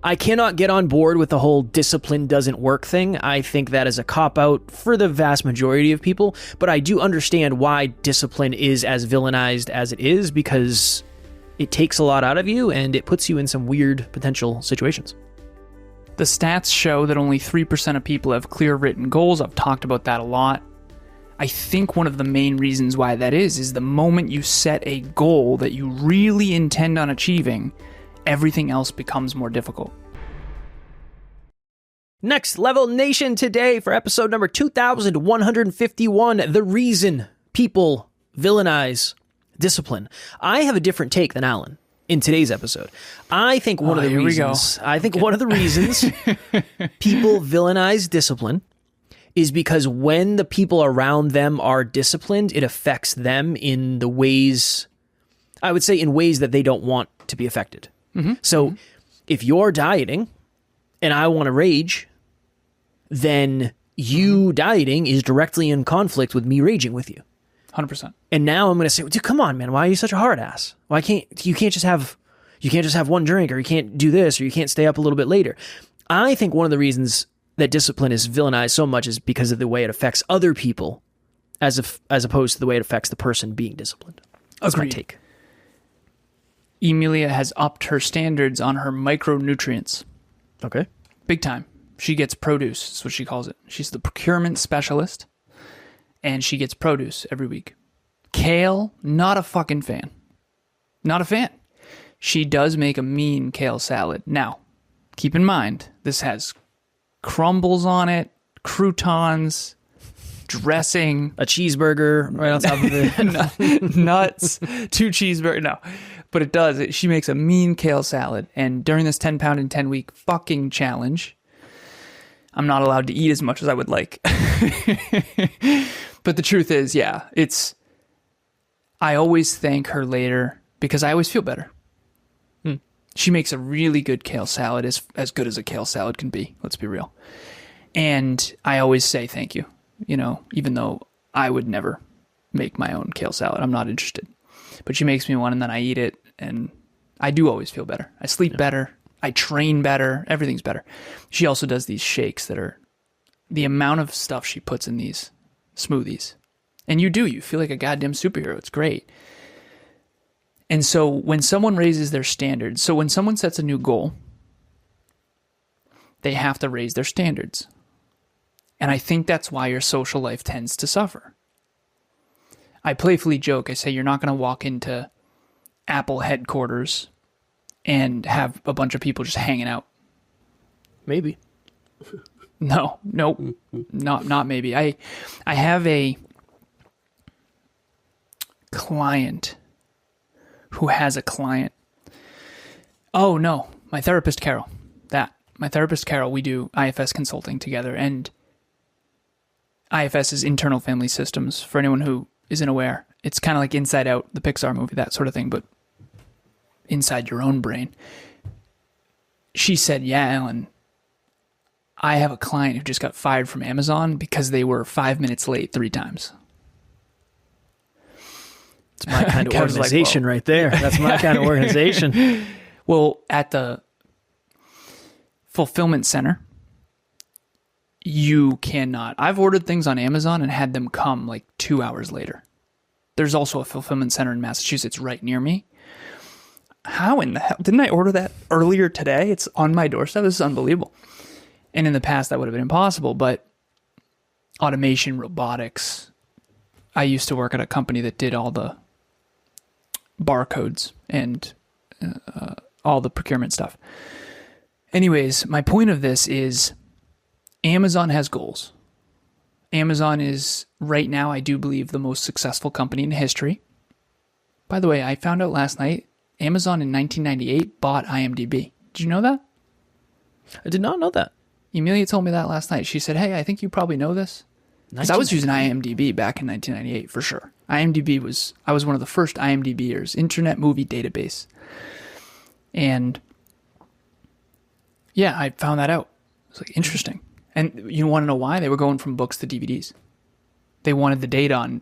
I cannot get on board with the whole discipline doesn't work thing. I think that is a cop-out for the vast majority of people, but I do understand why discipline is as villainized as it is, because it takes a lot out of you and it puts you in some weird potential situations. The stats show that only 3% of people have clear written goals. I've talked about that a lot. I think one of the main reasons why that is the moment you set a goal that you really intend on achieving, everything else becomes more difficult. Next Level Nation today for episode number 2151, the reason people villainize discipline. I have a different take than Alan in today's episode. I think one of the reasons people villainize discipline is because when the people around them are disciplined, it affects them in the ways, I would say in ways that they don't want to be affected. So if you're dieting and I want to rage, then you dieting is directly in conflict with me raging with you. 100%. And now I'm going to say, dude, come on, man. Why are you such a hard ass? Why you can't just have one drink, or you can't do this, or you can't stay up a little bit later. I think one of the reasons that discipline is villainized so much is because of the way it affects other people as opposed to the way it affects the person being disciplined. That's my take. Emilia has upped her standards on her micronutrients. Okay. Big time. She gets produce, is what she calls it. She's the procurement specialist, and she gets produce every week. Kale, not a fucking fan. Not a fan. She does make a mean kale salad. Now, keep in mind, this has crumbles on it, croutons, dressing, a cheeseburger right on top of it, nuts, 2 cheeseburgers. No, but it does. She makes a mean kale salad. And during this 10 pound in 10 week fucking challenge, I'm not allowed to eat as much as I would like. But the truth is, yeah, I always thank her later because I always feel better. She makes a really good kale salad, as good as a kale salad can be. Let's be real. And I always say thank you, even though I would never make my own kale salad. I'm not interested. But she makes me one, and then I eat it, and I do always feel better. I sleep better. I train better. Everything's better. She also does these shakes that are the amount of stuff she puts in these smoothies. And you feel like a goddamn superhero. It's great. And so when someone raises their standards, so when someone sets a new goal, they have to raise their standards. And I think that's why your social life tends to suffer. I playfully joke, I say you're not going to walk into Apple headquarters and have a bunch of people just hanging out. Maybe. No, not maybe. I have a client who has a client. Oh no, my therapist Carol. My therapist Carol, we do IFS consulting together, and IFS is internal family systems. For anyone who isn't aware, it's kind of like Inside Out, the Pixar movie, that sort of thing, but inside your own brain. She said, yeah, Alan, I have a client who just got fired from Amazon because they were 5 minutes late 3 times. It's my kind of organization right there. That's my kind of organization. Well, at the fulfillment center, you cannot. I've ordered things on Amazon and had them come like 2 hours later. There's also a fulfillment center in Massachusetts right near me. How in the hell? Didn't I order that earlier today? It's on my doorstep. This is unbelievable. And in the past, that would have been impossible, but automation, robotics. I used to work at a company that did all the barcodes and all the procurement stuff. Anyways, my point of this is Amazon has goals. Amazon is, right now, I do believe, the most successful company in history. By the way, I found out last night, Amazon in 1998 bought IMDb. Did you know that? I did not know that. Emilia told me that last night. She said, hey, I think you probably know this. Because I was using IMDb back in 1998, for sure. I was one of the first IMDbers, Internet Movie Database. And yeah, I found that out. It's like, interesting. And you want to know why? They were going from books to DVDs. They wanted the data on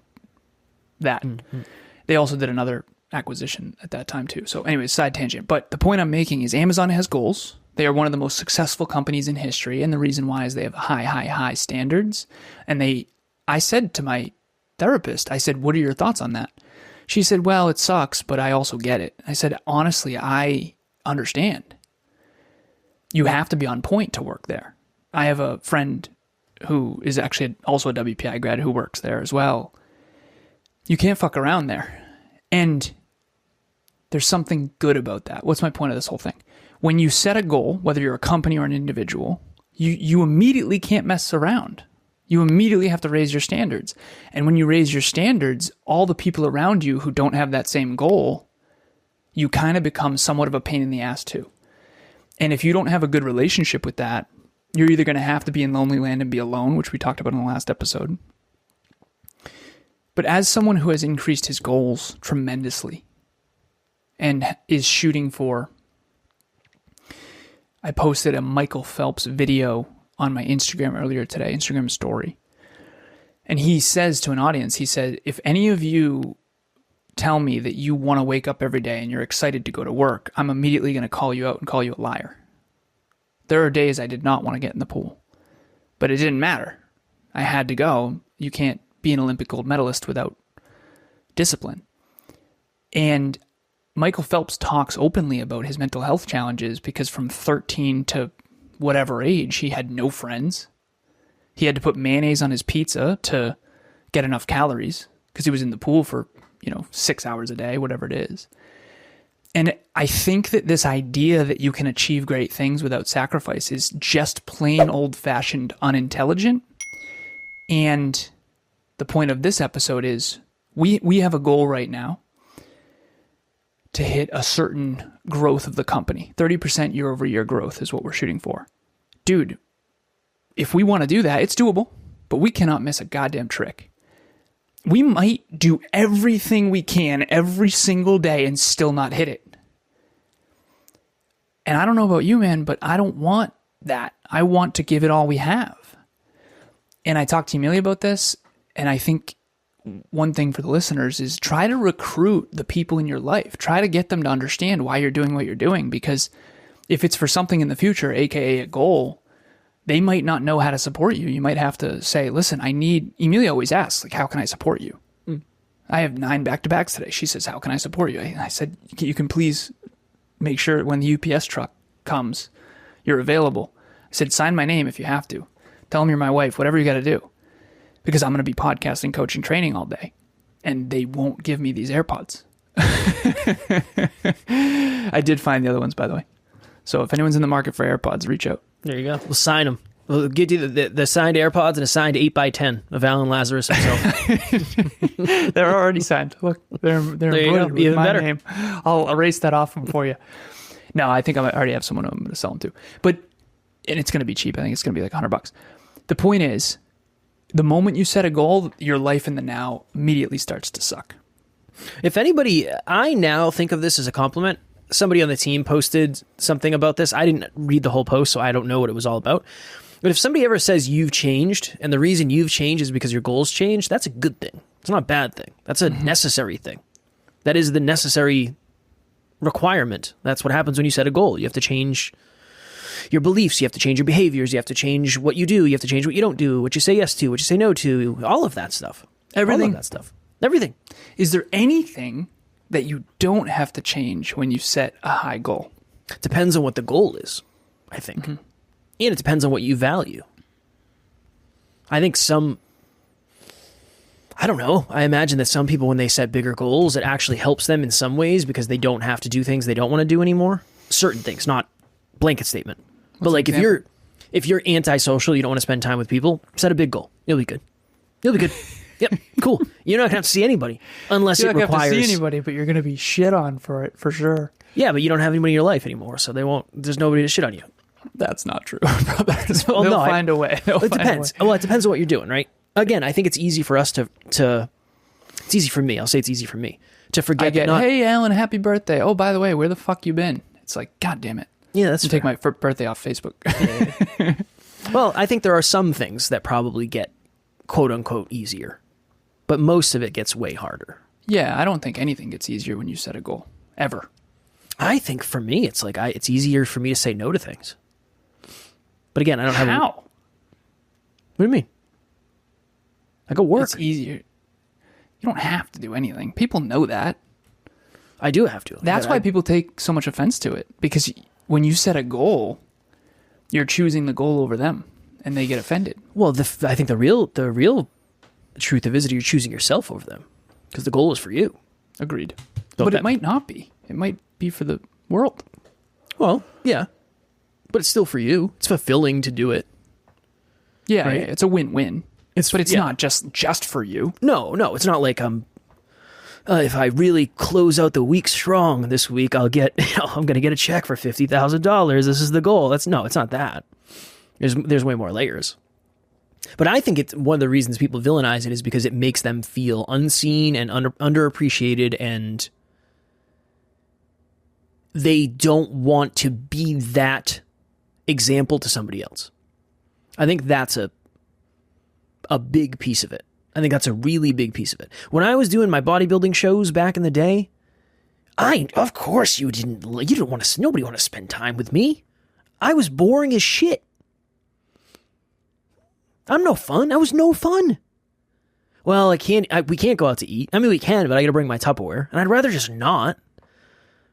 that. Mm-hmm. They also did another acquisition at that time too. So anyways, side tangent. But the point I'm making is Amazon has goals. They are one of the most successful companies in history, and the reason why is they have high standards. And I said to my therapist, I said, what are your thoughts on that? She said, well, it sucks, but I also get it. I said, honestly, I understand. You have to be on point to work there. I have a friend who is actually also a WPI grad who works there as well. You can't fuck around there. And there's something good about that. What's my point of this whole thing? When you set a goal, whether you're a company or an individual, you immediately can't mess around. You immediately have to raise your standards. And when you raise your standards, all the people around you who don't have that same goal, you kind of become somewhat of a pain in the ass too. And if you don't have a good relationship with that, you're either going to have to be in lonely land and be alone, which we talked about in the last episode. But as someone who has increased his goals tremendously and is shooting for, I posted a Michael Phelps video on my Instagram earlier today, Instagram story. And he says to an audience, he said, if any of you tell me that you want to wake up every day and you're excited to go to work, I'm immediately going to call you out and call you a liar. There are days I did not want to get in the pool, but it didn't matter. I had to go. You can't be an Olympic gold medalist without discipline. And Michael Phelps talks openly about his mental health challenges because from 13 to whatever age, he had no friends. He had to put mayonnaise on his pizza to get enough calories because he was in the pool for, 6 hours a day, whatever it is. And I think that this idea that you can achieve great things without sacrifice is just plain old-fashioned unintelligent. And the point of this episode is we have a goal right now to hit a certain growth of the company. 30% year-over-year growth is what we're shooting for. Dude, if we want to do that, it's doable, but we cannot miss a goddamn trick. We might do everything we can every single day and still not hit it. And I don't know about you, man, but I don't want that. I want to give it all we have. And I talked to Emilia about this, and I think one thing for the listeners is try to recruit the people in your life. Try to get them to understand why you're doing what you're doing, because if it's for something in the future, aka a goal, they might not know how to support you. You might have to say, listen, Emilia always asks, how can I support you? I have 9 back-to-backs today. She says, how can I support you? I said, you can please make sure when the UPS truck comes, you're available. I said, sign my name if you have to. Tell them you're my wife, whatever you got to do. Because I'm going to be podcasting, coaching, training all day. And they won't give me these AirPods. I did find the other ones, by the way. So if anyone's in the market for AirPods, reach out. There you go. We'll sign them. We'll get you the signed AirPods and a signed 8x10 of Alan Lazarus himself. They're already signed. Look, they're embroidered with Even my better. name. I'll erase that off for you. No, I think I already have someone I'm going to sell them to. And it's going to be cheap. I think it's going to be like $100. The point is, the moment you set a goal, your life in the now immediately starts to suck. If anybody, I now think of this as a compliment. Somebody on the team posted something about this. I didn't read the whole post, so I don't know what it was all about. But if somebody ever says you've changed, and the reason you've changed is because your goals changed, that's a good thing. It's not a bad thing. That's a necessary thing. That is the necessary requirement. That's what happens when you set a goal. You have to change your beliefs. You have to change your behaviors. You have to change what you do. You have to change what you don't do, what you say yes to, what you say no to, all of that stuff. Everything. All of that stuff. Everything. Is there anything that you don't have to change when you set a high goal? It depends on what the goal is, I think. And it depends on what you value. I think I don't know. I imagine that some people, when they set bigger goals, it actually helps them in some ways because they don't have to do things they don't want to do anymore. Certain things, not blanket statement. But like if you're antisocial, you don't want to spend time with people, set a big goal. You'll be good. Yep, cool. You're not going to have to see anybody unless it requires... You're not going to have to see anybody, but you're going to be shit on for it, for sure. Yeah, but you don't have anybody in your life anymore, so there's nobody to shit on you. That's not true, brother. Well, They'll find a way. It depends. Well, it depends on what you're doing, right? Again, I think it's easy for us to it's easy for me. I'll say it's easy for me to forget. Hey, Alan, happy birthday. Oh, by the way, where the fuck you been? It's like, God damn it. Yeah, that's take my birthday off Facebook. Yeah. Well, I think there are some things that probably get quote unquote easier, but most of it gets way harder. Yeah, I don't think anything gets easier when you set a goal, ever. I think for me, it's like it's easier for me to say no to things. But again, I don't have. How? What do you mean? I go work. It's easier. You don't have to do anything. People know that. I do have to. That's why people take so much offense to it. Because when you set a goal, you're choosing the goal over them, and they get offended. Well, I think the real truth of it is you're choosing yourself over them, because the goal is for you. Agreed. But it might not be. It might be for the world. Well, yeah, but it's still for you. It's fulfilling to do it. Yeah, right? It's a win-win. But it's not just for you. No, it's not like if I really close out the week strong this week, I'm going to get a check for $50,000. This is the goal. It's not that. There's way more layers. But I think it's one of the reasons people villainize it is because it makes them feel unseen and underappreciated, and they don't want to be that example to somebody else. I think that's a big piece of it. I think that's a really big piece of it. When I was doing my bodybuilding shows back in the day, of course you didn't want to, nobody wanted to spend time with me. I was boring as shit. I'm no fun. I was no fun. Well, we can't go out to eat. I mean, we can, but I got to bring my Tupperware, and I'd rather just not.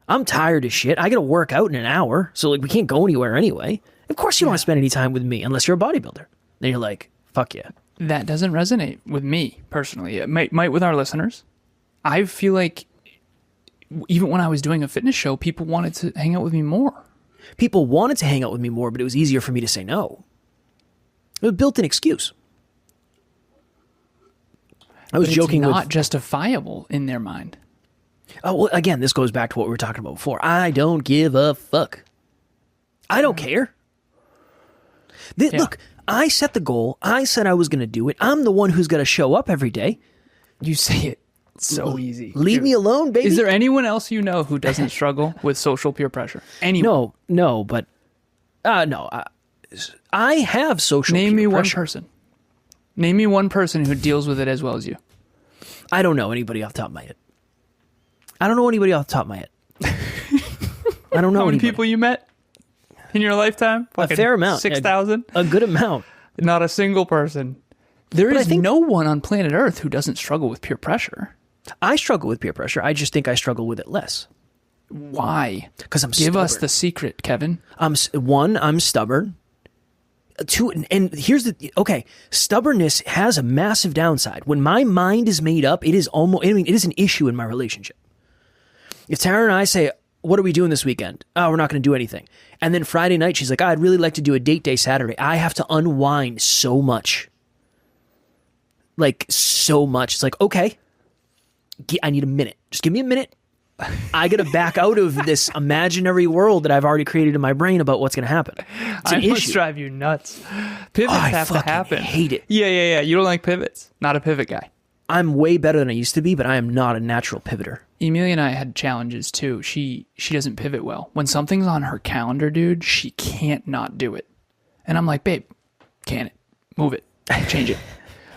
I'm tired as shit. I got to work out in an hour, so we can't go anywhere anyway. Of course you don't want to spend any time with me unless you're a bodybuilder. Then you're like, fuck yeah. That doesn't resonate with me personally. It might with our listeners. I feel like even when I was doing a fitness show, people wanted to hang out with me more. People wanted to hang out with me more, but it was easier for me to say no. It was a built-in excuse. I was joking. It's not justifiable in their mind. Oh, well, again, this goes back to what we were talking about before. I don't give a fuck. I don't care. Look, I set the goal. I said I was going to do it. I'm the one who's going to show up every day. You say it so easy. Leave me alone, baby. Is there anyone else you know who doesn't struggle with social peer pressure? Anyone? No, but no. I have social peer pressure. Name me one person. Name me one person who deals with it as well as you. I don't know anybody off the top of my head. I don't know anybody off the top of my head. I don't know How many anybody. people you met in your lifetime? A fair amount. 6,000? A good amount. Not a single person. There is no one on planet Earth who doesn't struggle with peer pressure. I struggle with peer pressure. I just think I struggle with it less. Why? Because I'm Give stubborn. us the secret, Kevin. I'm stubborn. Stubbornness has a massive downside. When my mind is made up, it is an issue in my relationship. If Tara and I say, what are we doing this weekend? Oh, we're not going to do anything. And then Friday night, she's like, I'd really like to do a date day Saturday. I have to unwind so much. Like, so much. It's like, okay, I need a minute. Just give me a minute. I got to back out of this imaginary world that I've already created in my brain about what's going to happen. It's an I must issue. drive you nuts. Pivots have to happen. I hate it. Yeah. You don't like pivots. Not a pivot guy. I'm way better than I used to be, but I am not a natural pivoter. Emilia and I had challenges too. She doesn't pivot well. When something's on her calendar, dude, she can't not do it. And I'm like, babe, can it? Move it. Change it.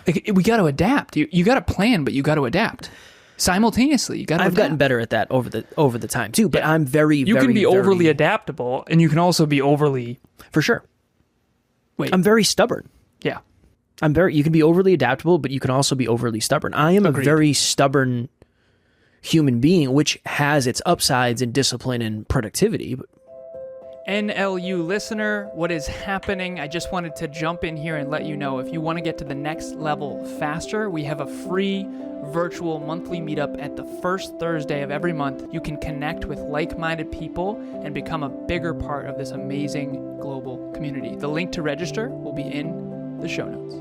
Like, we got to adapt. You got to plan, but you got to adapt simultaneously. You got to. I've gotten better at that over the time too. But I'm very. You can be overly adaptable, and you can also be overly. For sure. Wait. I'm very stubborn. Yeah. You can be overly adaptable, but you can also be overly stubborn. I am Agreed. a very stubborn human being, which has its upsides in discipline and productivity. But NLU listener, what is happening? I just wanted to jump in here and let you know, if you want to get to the next level faster, we have a free virtual monthly meetup at the first Thursday of every month. You can connect with like-minded people and become a bigger part of this amazing global community. The link to register will be in the show notes.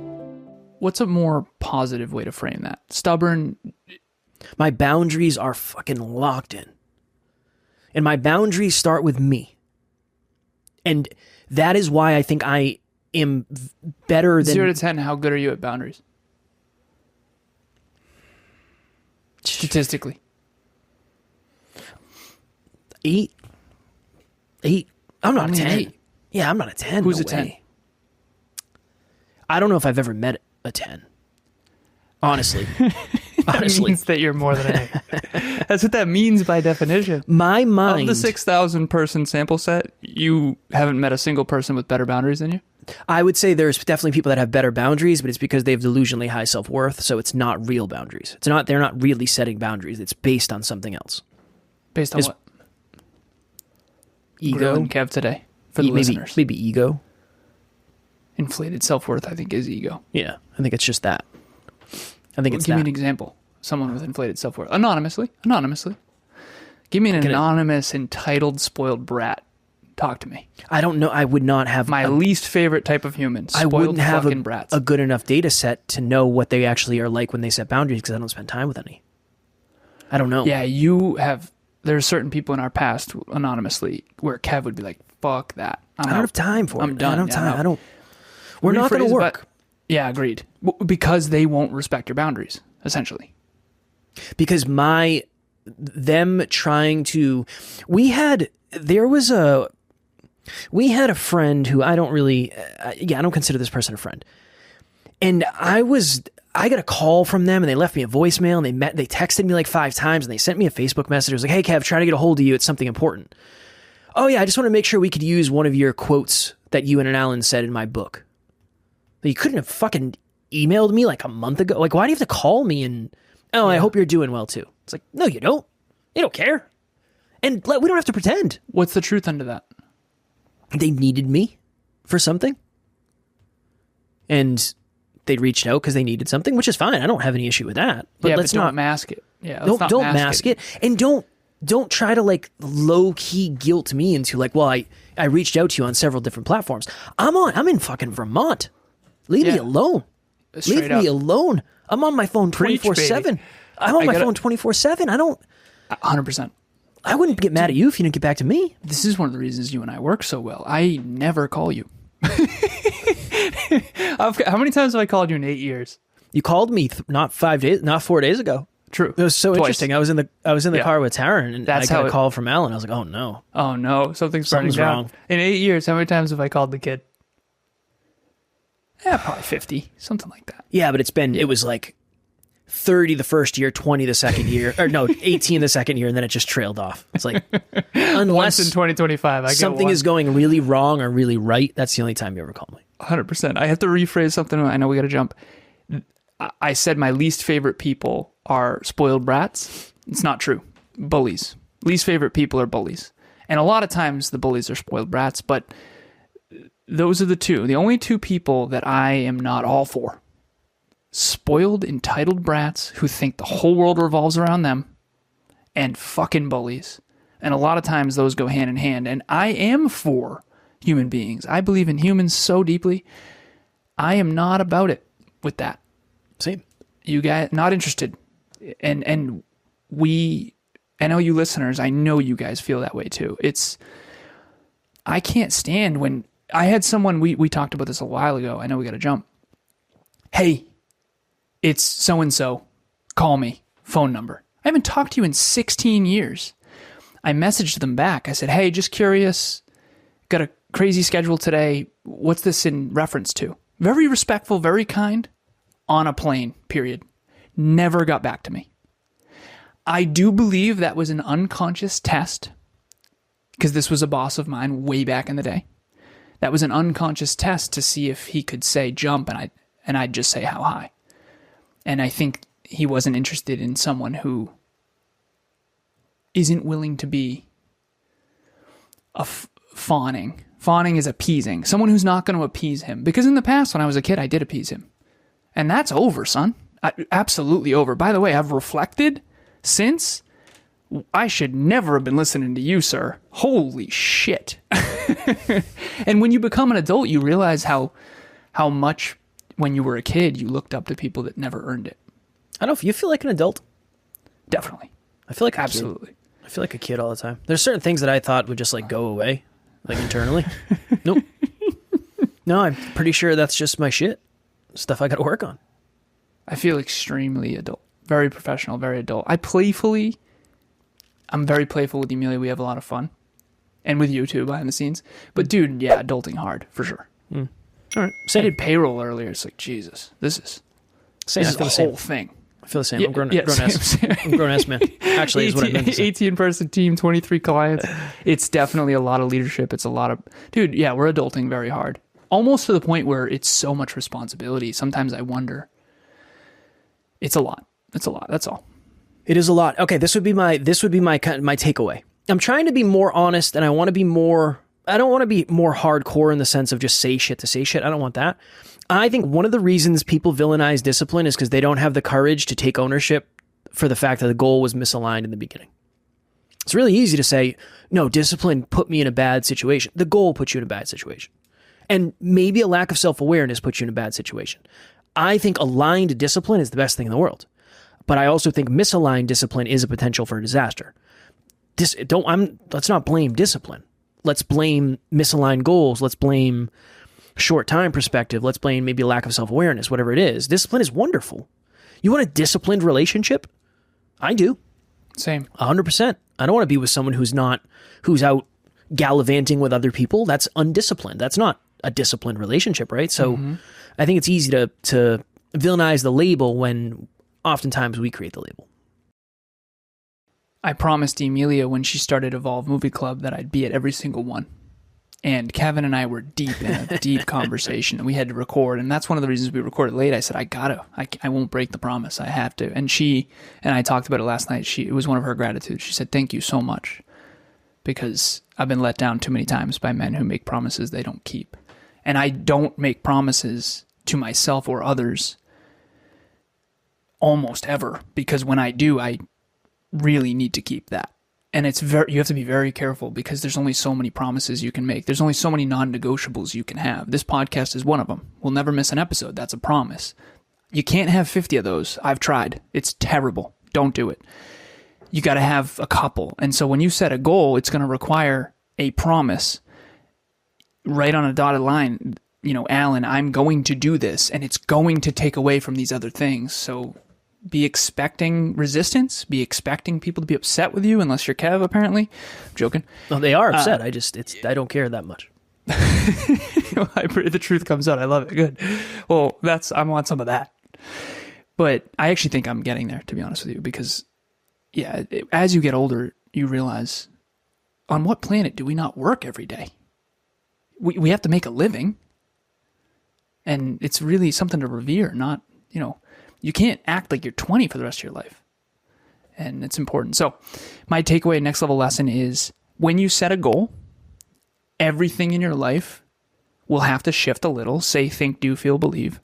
What's a more positive way to frame that? Stubborn. my boundaries are fucking locked in. And my boundaries start with me. And that is why I think I am better than... 0 to 10, how good are you at boundaries? Statistically. 8. I'm not Only a 10. an 8. Yeah, I'm not a 10. Who's no a 10? way. I don't know if I've ever met a 10. Honestly. honestly. means that you're more than an A. That's what that means by definition. My mind... Of the 6,000 person sample set, you haven't met a single person with better boundaries than you? I would say there's definitely people that have better boundaries, but it's because they have delusionally high self-worth, so it's not real boundaries. They're not really setting boundaries. It's based on something else. Based on what? Ego. Grilling Kev today for the listeners. Maybe ego. Inflated self-worth, I think, is ego. Yeah, I think it's just that. I think it's Give that. me an example. Someone with inflated self-worth. Anonymously. Give me an anonymous, entitled, spoiled brat. Talk to me. I don't know. I would not have... My least favorite type of human. Spoiled I wouldn't have fucking brats. a good enough data set to know what they actually are like when they set boundaries because I don't spend time with any. I don't know. Yeah, you have... There are certain people in our past, anonymously, where Kev would be like, fuck that. I don't have time for it. I'm done. I don't have time. No. I don't... We're not going to work. Yeah, agreed. Because they won't respect your boundaries, essentially. Because them trying to... We had a friend who I don't really... I don't consider this person a friend. And I got a call from them and they left me a voicemail and they texted me like 5 times and they sent me a Facebook message. It was like, hey, Kev, trying to get a hold of you. It's something important. Oh, yeah, I just want to make sure we could use one of your quotes that you and Alan said in my book. You couldn't have fucking emailed me like a month ago. Like, why do you have to call me and, I hope you're doing well too. It's like, no, you don't. You don't care. And we don't have to pretend. What's the truth under that? They needed me for something. And they reached out because they needed something, which is fine. I don't have any issue with that. But let's don't not mask it. Yeah, don't mask it. And don't try to like low key guilt me into like, well, I reached out to you on several different platforms. I'm in fucking Vermont. Leave me alone. Leave me alone. I'm on my phone 24/7. I'm on my phone 24/7. I don't 100%. I wouldn't get mad at you if you didn't get back to me. This is one of the reasons you and I work so well. I never call you. How many times have I called you in 8 years? You called me not 4 days ago. True. It was so Twice. interesting. I was in the car with Taryn and I got a call from Alan. I was like, oh no. Oh no, something's burning down. Wrong. In 8 years, how many times have I called the kid? Yeah, probably 50, something like that. Yeah, but it was like 30 the first year, 20 the second year, or no, 18 the second year, and then it just trailed off. It's like, unless once in 2025, something is going really wrong or really right, that's the only time you ever call me. 100%. I have to rephrase something. I know we got to jump. I said my least favorite people are spoiled brats. It's not true. Bullies. Least favorite people are bullies. And a lot of times the bullies are spoiled brats, but those are the only two people that I am not all for. Spoiled, entitled brats who think the whole world revolves around them, and fucking bullies. And a lot of times those go hand in hand. And I am for human beings. I believe in humans so deeply. I am not about it with that. Same. You guys, not interested. And I know you listeners, I know you guys feel that way too. I can't stand when I had someone, we talked about this a while ago. I know we got to jump. Hey, it's so-and-so. Call me. Phone number. I haven't talked to you in 16 years. I messaged them back. I said, hey, just curious. Got a crazy schedule today. What's this in reference to? Very respectful, very kind. On a plane, period. Never got back to me. I do believe that was an unconscious test because this was a boss of mine way back in the day. That was an unconscious test to see if he could say jump and I'd just say how high. And I think he wasn't interested in someone who isn't willing to be fawning. Fawning is appeasing. Someone who's not going to appease him. Because in the past, when I was a kid, I did appease him. And that's over, son. Absolutely over. By the way, I've reflected since. I should never have been listening to you, sir. Holy shit. And when you become an adult, you realize how much, when you were a kid, you looked up to people that never earned it. I don't know if you feel like an adult. Definitely. I feel like absolutely. I feel like a kid all the time. There's certain things that I thought would just like go away, like internally. Nope. No, I'm pretty sure that's just my shit. Stuff I got to work on. I feel extremely adult. Very professional, very adult. I'm very playful with Amelia. We have a lot of fun. And with you too, behind the scenes. But dude, yeah, adulting hard, for sure. All right. I did payroll earlier. It's like, Jesus, this is a whole thing. I feel the same. Yeah, I'm grown, yeah, grown ass. I'm grown ass man. Actually, is what I meant to say. 18-person team, 23 clients. It's definitely a lot of leadership. It's a lot of... Dude, yeah, we're adulting very hard. Almost to the point where it's so much responsibility. Sometimes I wonder. It's a lot. It's a lot. That's all. It is a lot. Okay, this would be my takeaway. I'm trying to be more honest, and I want to be more... I don't want to be more hardcore in the sense of just say shit to say shit. I don't want that. I think one of the reasons people villainize discipline is because they don't have the courage to take ownership for the fact that the goal was misaligned in the beginning. It's really easy to say, no, discipline put me in a bad situation. The goal put you in a bad situation. And maybe a lack of self-awareness puts you in a bad situation. I think aligned discipline is the best thing in the world. But I also think misaligned discipline is a potential for a disaster. Let's not blame discipline. Let's blame misaligned goals. Let's blame short time perspective. Let's blame maybe a lack of self-awareness, whatever it is. Discipline is wonderful. You want a disciplined relationship? I do. Same. 100%. I don't want to be with someone who's out gallivanting with other people. That's undisciplined. That's not a disciplined relationship, right? So I think it's easy to villainize the label when oftentimes we create the label. I promised Emilia when she started Evolve Movie Club that I'd be at every single one. And Kevin and I were deep in a deep conversation, and we had to record. And that's one of the reasons we recorded late. I said, I won't break the promise. I have to. And she and I talked about it last night. It was one of her gratitudes. She said, thank you so much, because I've been let down too many times by men who make promises they don't keep. And I don't make promises to myself or others almost ever, because when I do, I really need to keep that. And you have to be very careful, because there's only so many promises you can make. There's only so many non-negotiables you can have. This podcast is one of them. We'll never miss an episode. That's a promise. You can't have 50 of those. I've tried. It's terrible. Don't do it. You got to have a couple. And so when you set a goal, it's going to require a promise right on a dotted line. Alan, I'm going to do this, and it's going to take away from these other things. So be expecting resistance, be expecting people to be upset with you, unless you're Kev, apparently. I'm joking. Well, they are upset. I don't care that much. The truth comes out. I love it. Good. Well, I want some of that. But I actually think I'm getting there, to be honest with you, because as you get older, you realize, on what planet do we not work every day? We have to make a living, and it's really something to revere, not, you can't act like you're 20 for the rest of your life. And it's important. So my takeaway, next level lesson is, when you set a goal, everything in your life will have to shift a little. Say, think, do, feel, believe.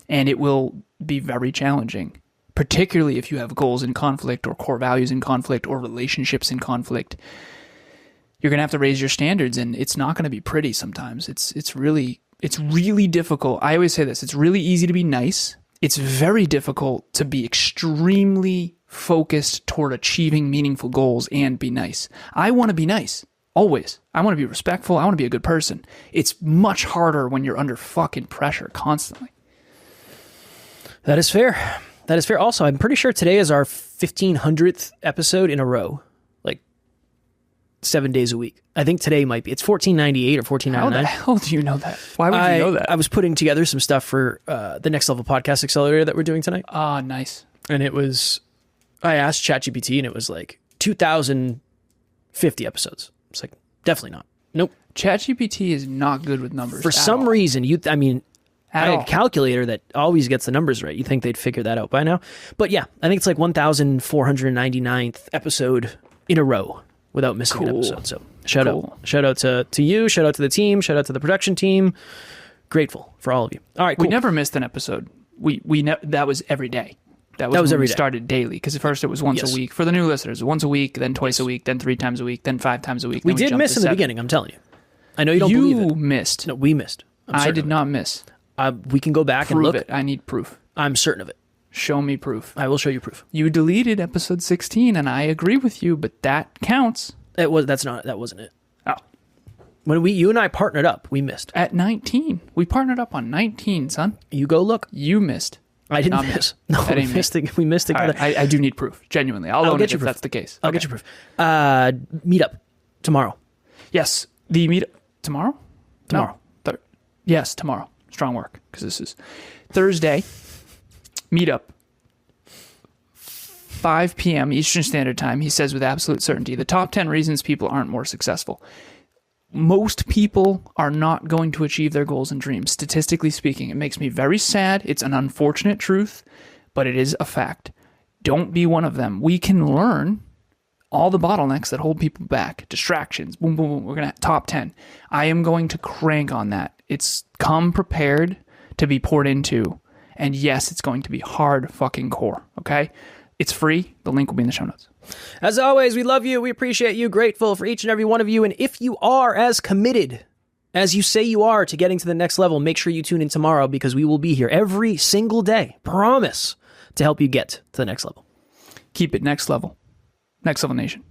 And it will be very challenging, particularly if you have goals in conflict, or core values in conflict, or relationships in conflict. You're going to have to raise your standards, and it's not going to be pretty sometimes. It's really difficult. I always say this. It's really easy to be nice. It's very difficult to be extremely focused toward achieving meaningful goals and be nice. I want to be nice, always. I want to be respectful. I want to be a good person. It's much harder when you're under fucking pressure constantly. That is fair. That is fair. Also, I'm pretty sure today is our 1500th episode in a row, like 7 days a week. I think today might be. It's 1498 or 1499. How the hell do you know that? Why would you know that? I was putting together some stuff for the Next Level Podcast Accelerator that we're doing tonight. Ah, nice. And I asked ChatGPT, and it was like 2,050 episodes. It's like, definitely not. Nope. ChatGPT is not good with numbers. For some reason, I had a calculator that always gets the numbers right. You think they'd figure that out by now. But yeah, I think it's like 1,499th episode in a row without missing an episode. So shout out to you, shout out to the team, shout out to the production team. Grateful for all of you. All right, cool. We never missed an episode. That was every day. That was every day. Started daily, because at first it was once a week. For the new listeners, once a week, then twice a week, then 3 times a week, then 5 times a week. We did miss in the beginning, I'm telling you. I know you don't believe it. You missed. No, we missed. I did not miss. We can go back and look. Prove it. I need proof. I'm certain of it. Show me proof. I will show you proof. You deleted episode 16, and I agree with you, but that counts. That wasn't it. Oh. When you and I partnered up, we missed. At 19. We partnered up on 19, son. You go look. You missed. I didn't miss. No, we missed together. Right, I do need proof. Genuinely. I'll own it if that's the case. I'll get you proof. Meet up tomorrow. Yes. The meet tomorrow? Tomorrow. No. Yes, tomorrow. Strong work, because this is Thursday. Meetup. 5 p.m. Eastern Standard Time, he says with absolute certainty, the top 10 reasons people aren't more successful. Most people are not going to achieve their goals and dreams, statistically speaking. It makes me very sad. It's an unfortunate truth, but it is a fact. Don't be one of them. We can learn all the bottlenecks that hold people back. Distractions. Boom, boom, boom. We're going to top 10. I am going to crank on that. It's come prepared to be poured into. And yes, it's going to be hard fucking core. Okay? It's free. The link will be in the show notes. As always, we love you. We appreciate you. Grateful for each and every one of you. And if you are as committed as you say you are to getting to the next level, make sure you tune in tomorrow because we will be here every single day. Promise to help you get to the next level. Keep it next level. Next Level Nation.